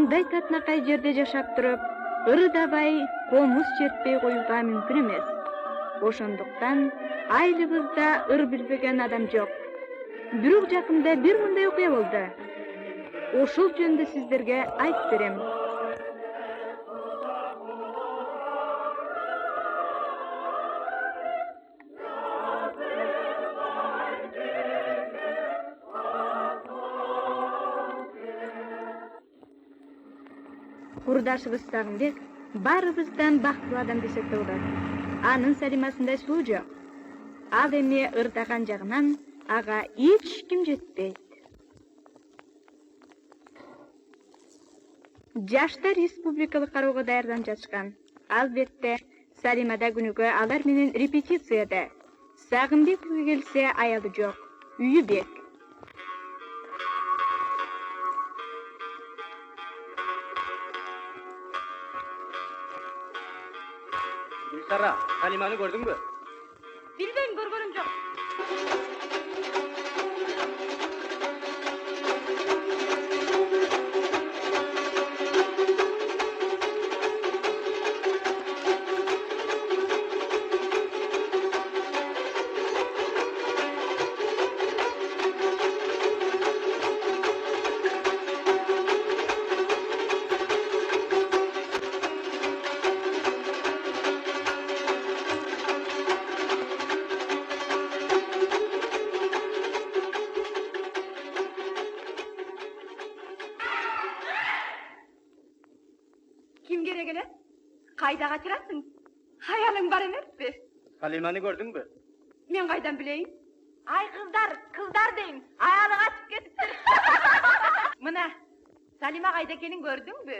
мындай татынакай жерде жашап туруп, ырдабай комуз чертпей коюуга мүмкүн эмес. Ошондуктан айылыбызда ыр билбеген адам жок. Бирок жакында бир мындай окуя болду. Ошол жөнүндө сиздерге айтып берем. Курдашыбыз Сагынбек баарыбыздан бактылуу адам десек да болот. Анын Салимасындай суу жок. Ал эми ырдаган жагынан ага эч ким жетпейт. Жаштар республикалык кароого даярданып жатышкан. Албетте, Салимада күнүгө алар менен репетицияда. Сагынбек келсе аялы жок, үйү бек. Сара, Салиманы көрдүңбү? Билбейм, көргөнүм жок. Kayda kaçırasın. Hayalin var emetti. Salimani gördün mü? Men kaydan bileyim. Ay kızlar deyin. Hayalin açıp ketiptir. Mına, Salima kayda kelin gördün mü?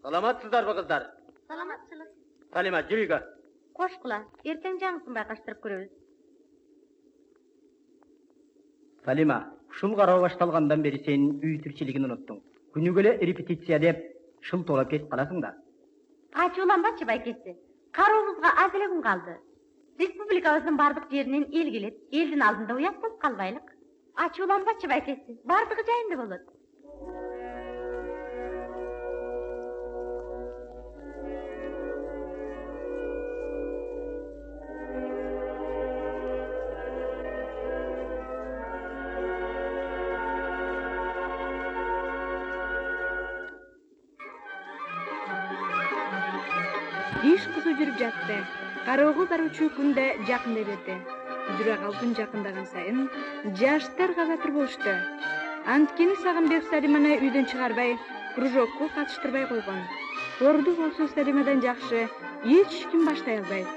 Salamatsızlar mı kızlar? Salamatçılık. Salima, yürüyün. Koş kula, erken canısın baykaştırıp görürüz. Salima, şul karava baştalgandan beri senin üy türçiligini unuttun. Günü göle repetisiya dep, şul tolap ketip kalasın da. Açıulanbaçı baykesi. Karoğumuzga az ele gün kaldı. Respublikabızın bardık yerinin el gelip, eldin aldında uyatsız kalbaylık. Açıulanbaçı baykesi, bardığı jayında bolot. Иш кызуу жүрүп жатты. Кароого баруучу күн да жакындай берди. Дурагал күн жакындаган сайын жаштар кабатыр болушту. Анткени Сагынбек Салиманы үйдөн чыгарбай, кружокко катыштырбай койгон. Орду болсо Салимадан жакшы эч ким баштай албайт.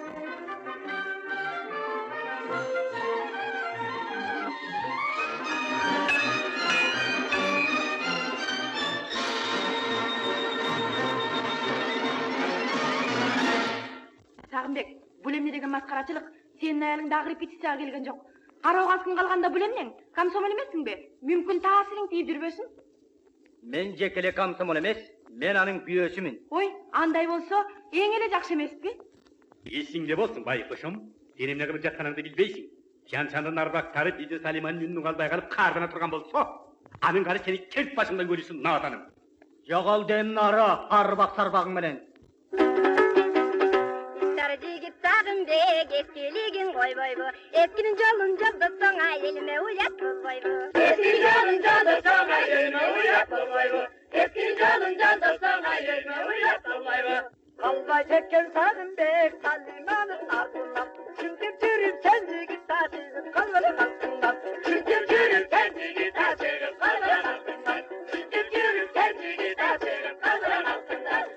Сагынбек, бул эмне деген маскарачылык? Сенин аялың дагы репетицияга келген жок. Кароого аскын калганда бул эмнең? Комсомол эмессиңби? Мүмкүн таасириң тийип жүрбөсүн? Мен жекеле комсомол эмес, мен анын күйөөсүмүн. Ой, андай болсо эң эле жакшы эмеспи? Есіңде болсын, байқұшым. Сен эмне кылып жатканыңды билбейсиң. Чан-чандын арбактары бизи Салиманын үнүн калбай калып кардына турган болсо, анын кары сени келт башыңдан көрүсүн, наатаным. Жогол дем нара, арбак сарбагың менен. Жигит Сагынбек eskiliğin koyboybu. Eskinin yolunca da sana elime uyat koyboybu. Eskinin yolunca da sana elime uyat koyboybu. Eskinin yolunca da sana elime uyat koyboybu. Kalbay çeken Sagınbek Salimanın ardından. Çünkü çürüm sen jigit taşıyıp kalmalı kalsınlar. Çünkü çürüm sen jigit taşıyıp kalmalı kalsınlar. Çünkü çürüm sen jigit taşıyıp kalmalı kalsınlar.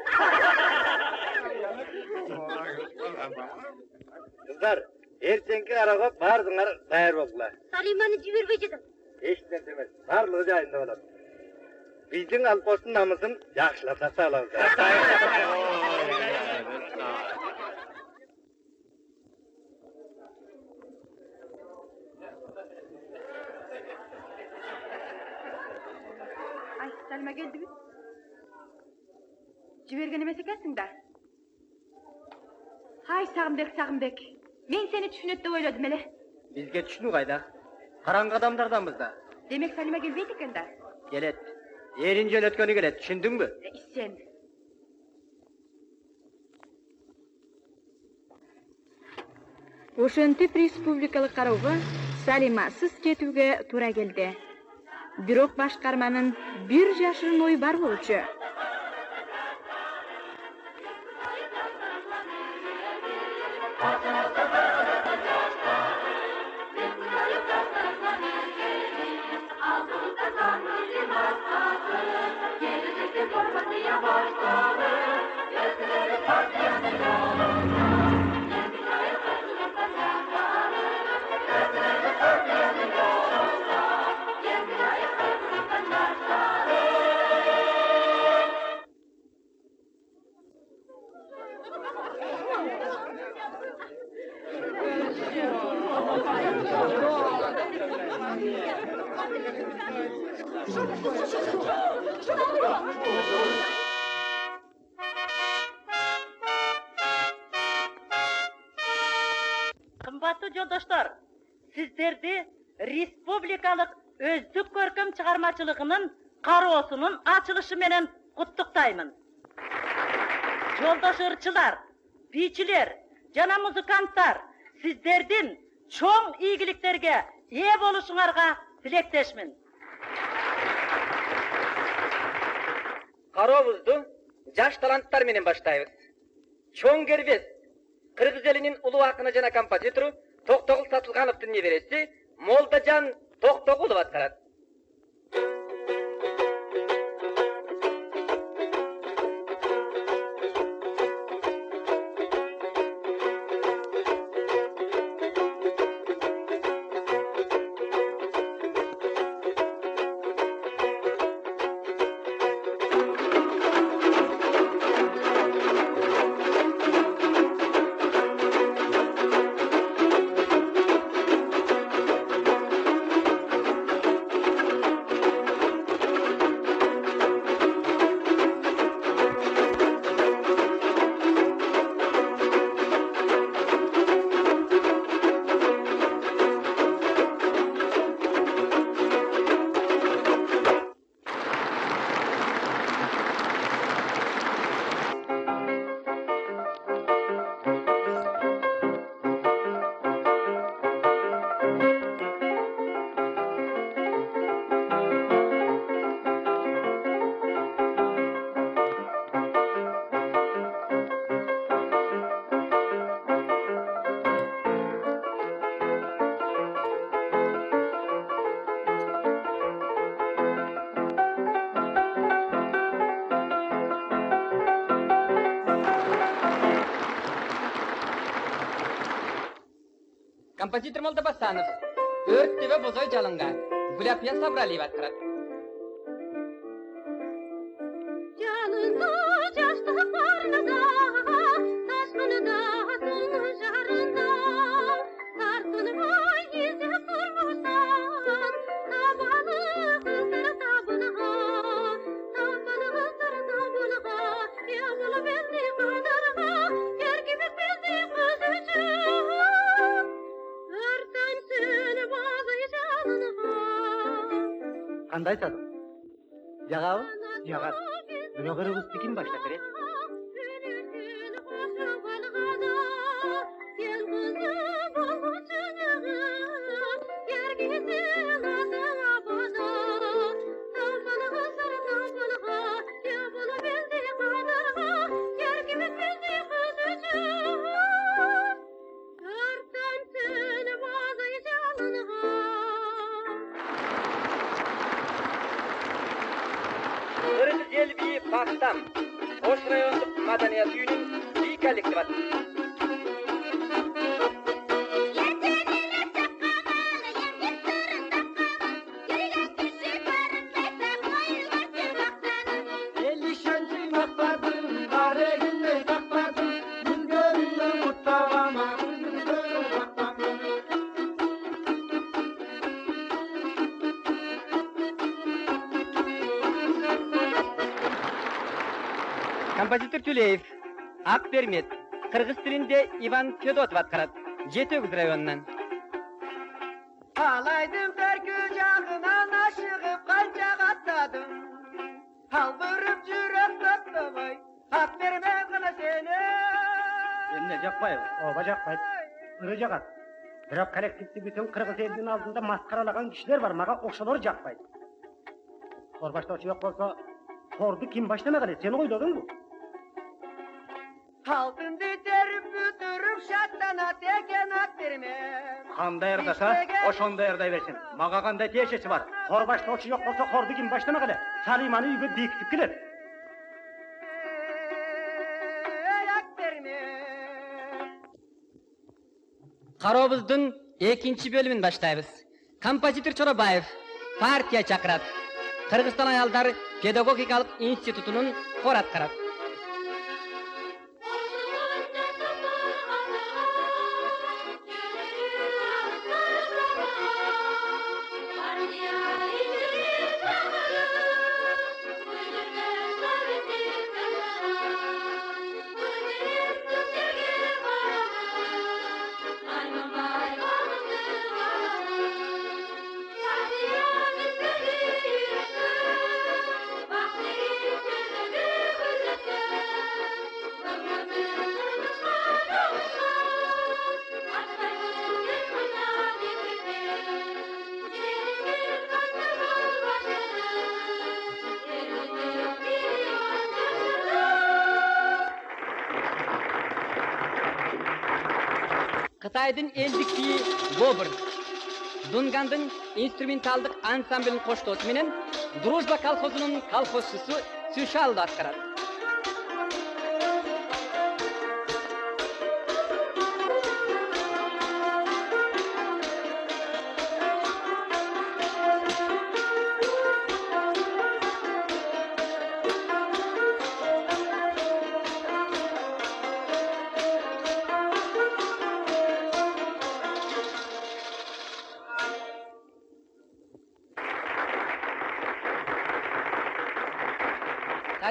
Kızlar, ertenki araga bardыңар dayar boldular. Salima'nı jibirбей jedim. Hech narsa emas, barligi joyida bo'ladi. Bizning alposin namizin yaxshilab saqlab Ay, Salima keldimi? Жиберген эмес экенсиң да. Hay Сагынбек. Мен сени түшүнөт деп ойлодум эле. Бизге түшүнүү кайда? Караңгы адамдарданбыз да. Демек Салима келбейт экен да. Келет. Эрин жөнөткөнү келет, түшүндүңбү? Сен. Ошентип республикалык кароого Салимасыз кетүүгө туура келди. Бирок башкарманын бир жашырын ою бар болчу. Кымбаттуу жолдоштор, сиздерди республикалык өздүк көркөм чыгармачылыгынын кароосунун ачылышы менен куттуктаймын. Жолдош ырчылар, бийчилер жана музыканттар, сиздердин чоң ийгиликтерге ээ болушуңарга тилектешмин. Карообузду жаш таланттар менен баштайбыз. Чоң кербез Кыргыз элинин улуу акыны жана композитору Токтогул Сатылгановдун небереси Молдажан Токтогулов аткарат. Композитор Молда Басанов. Өрт тебе бозой жалынға. Гуляпия Сабралиев атқарады. Қандай садық? Жағауы? Жағар. Бұны қырғыз текін башта кірет. Zelbi Paktam. Oş rayonluk madaniyat uyunun bir kolektiv adı. Композитор Тюлеев, Акпермет, Кыргыз тилинде Иван Федотов аткарат, Жетөгүз районунан. Алайдым тәркі жағынан ашығып қанша қаттадым. Қалбырып жүрек тоқтамай, ақ бермен ғана сені. Емне жақпай, оба жақпай, ұры жағат. Бірақ коллективті бүтін қырғыз елдің алдында масқаралаған кішілер бар, маға оқшалар жақпайды. Қорбаштаушы жоқ болса, қорды кім баштамағаны, сені қойдығын бұл. Алтынды теріп бүтіріп шаттана текен ат бермен. Қандай ердаса, ошондай ердай берсін. Маға қандай тешесі бар. Қорбаштаушы жоқ болса, қорды кім баштамағаны, Салиманы үйге бекітіп келер. Қаробыздың екінші бөлімін баштайбыз. Композитор Чоробаев партия чакырат. Кыргызстан аялдар педагогикалык институтунун хор аткарат. Кытайдын элдик бии Бобр, Дунгандын инструменталдык ансамблын коштоосу менен Дружба колхозунун колхозчусу Сюшалды аткарат.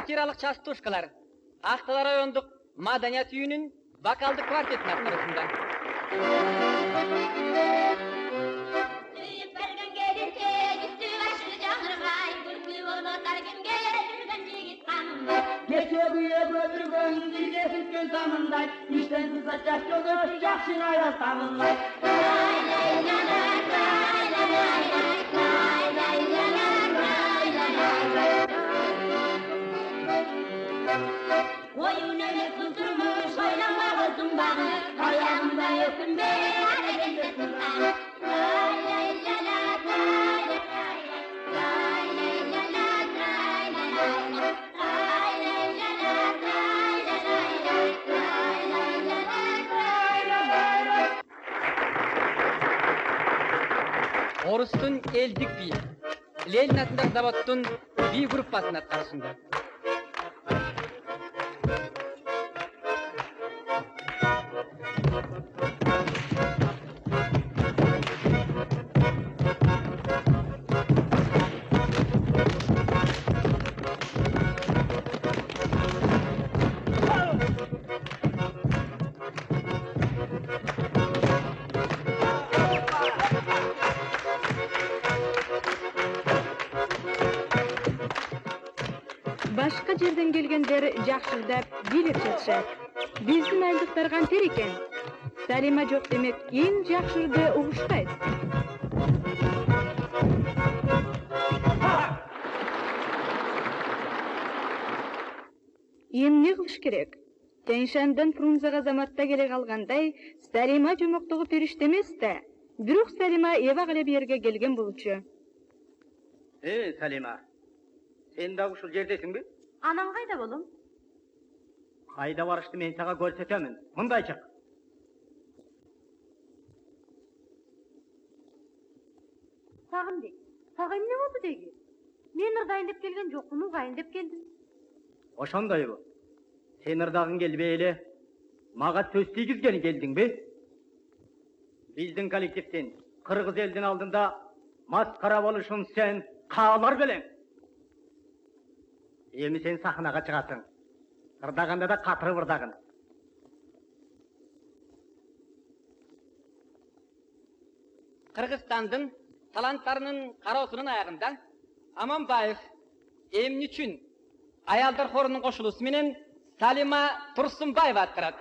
Сатиралык частушкалар Ақтала райондук маданият үйүнүн вокалдык квартетин аткарысында. Oyun öyle kızdırmış, oynamağızın bağı, ayağımda öpünme, hareketlesin bana. Lay lay la la, lay la lay la, lay lay la la, lay la lay la, lay lay la la, lay la lay la, lay lay la la, lay la lay la. fizik bi. Lenin atındak zavattun bi gruppasının atkarısında. Başka жерден келгендер жакшырдап бийлеп жатышат. Биздин айылдыктар кантер экен? Салима жок демек эң жакшырды угушпайт. Эми не кылыш керек? Тяньшандан Фрунзега заматта келе калгандай, Салима жомоктогу периште эмес да. Бирок Салима эбак эле жерге келген болчу. Салима, sen de uşul жердесиңби? Анан кайда болом? Кайда барышты мен сага көрсөтөмүн. Мындай чык. Сагындык. Сага эмне болду деги? Мен ырдайын деп келген жокмун, угайын деп келдим. Ошондойбу. Сен ырдагың келбей эле мага сөз тийгизгени келдиңби? Биздин коллективдин кыргыз элдин алдында маскара болушун сен каалар белең. Эми сен сахнага чыгасың. Ырдаганда да катырып ырдагын. Kırgızstandın talantlarının karosunun ayağında Amanbayev emni üçün ayalдар хорунун кошулуусу менен Салима Турсунбаева аткарат.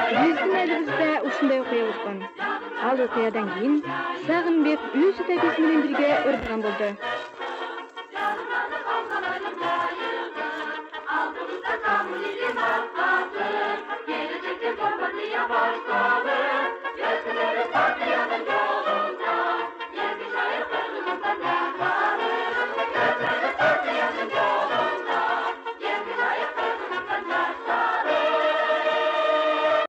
Биздин элибизде ушундай окуя болгон. Ал окуядан кийин Сагынбек өзү да биз менен бирге ырдаган болду. Aldığımızda tam milim atlatır, gelecekte formatı yapar sağlık.